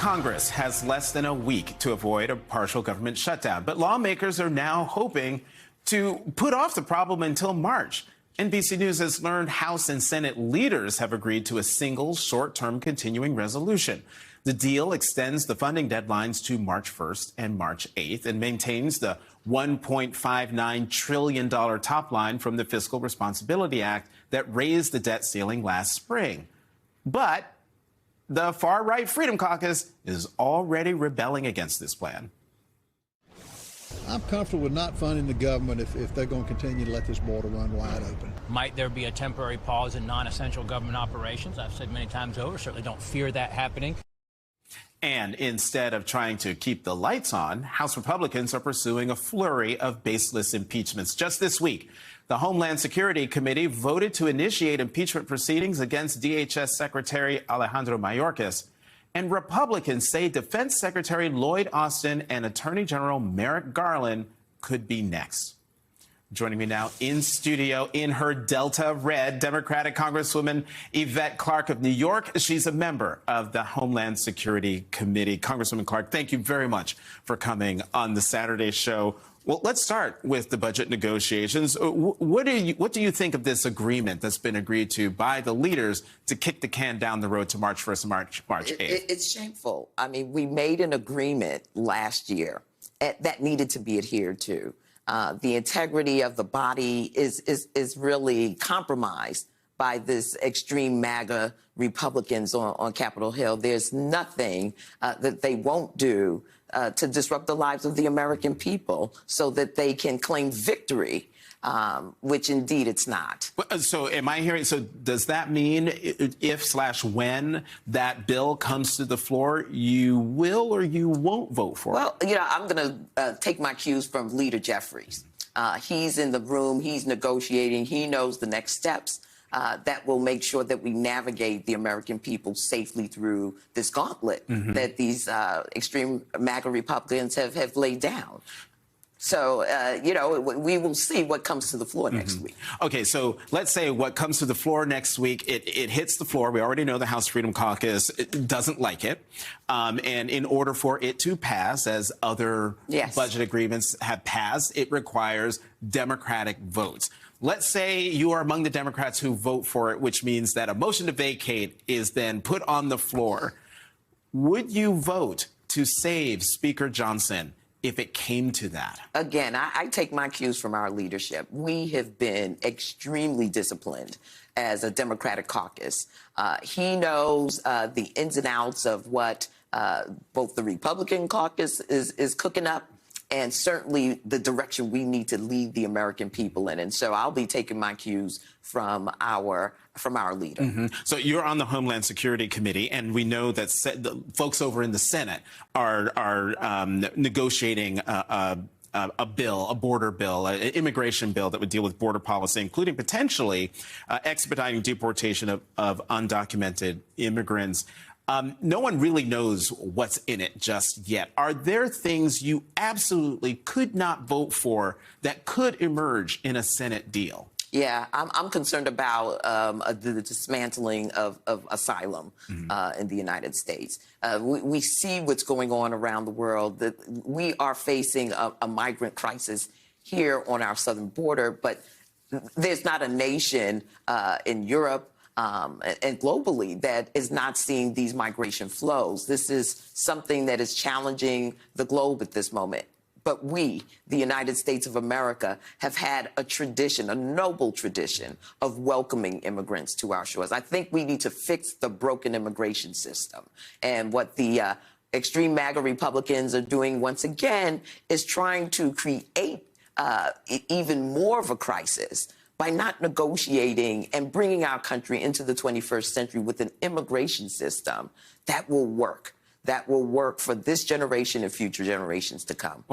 Congress has less than a week to avoid a partial government shutdown, but lawmakers are now hoping to put off the problem until March. NBC News has learned House and Senate leaders have agreed to a single short-term continuing resolution. The deal extends the funding deadlines to March 1st and March 8th and maintains the $1.59 trillion top line from the Fiscal Responsibility Act that raised the debt ceiling last spring. But the far-right Freedom Caucus is already rebelling against this plan. I'm comfortable with not funding the government if they're going to continue to let this border run wide open. Might there be a temporary pause in non-essential government operations? I've said many times over, certainly don't fear that happening. And instead of trying to keep the lights on, House Republicans are pursuing a flurry of baseless impeachments. Just this week, the Homeland Security Committee voted to initiate impeachment proceedings against DHS Secretary Alejandro Mayorkas. And Republicans say Defense Secretary Lloyd Austin and Attorney General Merrick Garland could be next. Joining me now in studio in her Delta Red, Democratic Congresswoman Yvette Clarke of New York. She's a member of the Homeland Security Committee. Congresswoman Clarke, thank you very much for coming on the Saturday show. Well, let's start with the budget negotiations. What do you think of this agreement that's been agreed to by the leaders to kick the can down the road to March 1st and March 8th? It's shameful. I mean, we made an agreement last year that needed to be adhered to. The integrity of the body is really compromised by this extreme MAGA Republicans on Capitol Hill. There's nothing that they won't do to disrupt the lives of the American people so that they can claim victory, which indeed it's not. So am I hearing, so does that mean if/when that bill comes to the floor, you will or you won't vote for it? Well, you know, I'm going to take my cues from Leader Jeffries. He's in the room, he's negotiating, he knows the next steps. That will make sure that we navigate the American people safely through this gauntlet that these extreme MAGA Republicans have laid down. So, you know, we will see what comes to the floor next week. Okay, so let's say what comes to the floor next week, it hits the floor. We already know the House Freedom Caucus doesn't like it. And in order for it to pass, as other budget agreements have passed, it requires Democratic votes. Let's say you are among the Democrats who vote for it, which means that a motion to vacate is then put on the floor. Would you vote to save Speaker Johnson if it came to that? Again, I take my cues from our leadership. We have been extremely disciplined as a Democratic caucus. He knows the ins and outs of what both the Republican caucus is cooking up and certainly the direction we need to lead the American people in. And so I'll be taking my cues from our leader. So you're on the Homeland Security Committee, and we know that the folks over in the Senate are negotiating a bill, a border bill, an immigration bill that would deal with border policy, including potentially expediting deportation of undocumented immigrants. No one really knows what's in it just yet. Are there things you absolutely could not vote for that could emerge in a Senate deal? Yeah, I'm concerned about the dismantling of asylum in the United States. We see what's going on around the world. That we are facing a migrant crisis here on our southern border, but there's not a nation in Europe and globally that is not seeing these migration flows. This is something that is challenging the globe at this moment. But we, the United States of America, have had a tradition, a noble tradition of welcoming immigrants to our shores. I think we need to fix the broken immigration system. And what the extreme MAGA Republicans are doing once again is trying to create even more of a crisis by not negotiating and bringing our country into the 21st century with an immigration system that will work. That will work for this generation and future generations to come.